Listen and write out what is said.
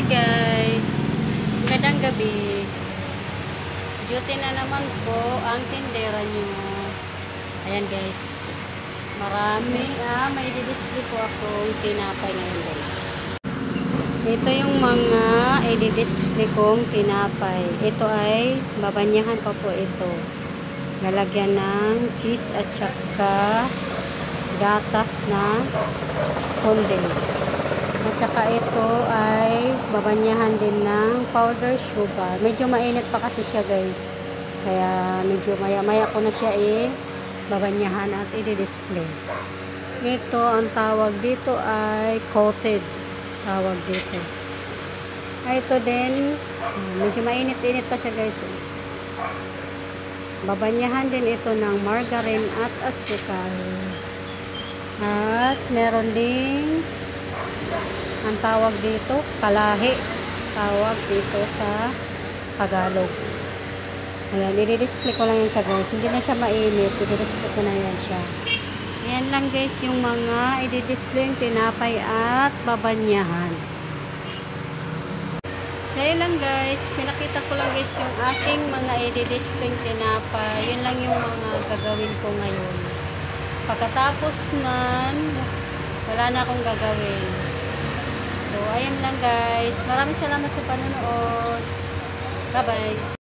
Hi guys, magandang gabi. Duty na naman po ang tindera nyo. Ayan guys, marami. May i-display po akong tinapay ngayon guys. Ito yung mga i-display kong tinapay. Ito ay babanyahan pa po ito. Lalagyan ng cheese at saka gatas na condense. At saka ito ay babanyahan din ng powder sugar. Medyo mainit pa kasi siya guys. Kaya medyo maya-maya ko na siya babanyahan at i-display. Ito ang tawag dito ay coated. Tawag dito. Ito din, medyo mainit-init pa siya guys. Babanyahan din ito ng margarine at asukal. At meron din ang tawag dito, kalahi. Tawag dito sa Tagalog. Ayan, i-display ko lang yan siya guys. Hindi na siya mainit. I-display ko na yan siya. Ayan lang guys yung mga i-display yung tinapay at babanyahan. Kaya lang guys, pinakita ko lang guys yung aking mga i-display yung tinapay. Yun lang yung mga gagawin ko ngayon. Pagkatapos nun, wala na akong gagawin. So, ayan lang guys. Maraming salamat sa panonood. Bye-bye.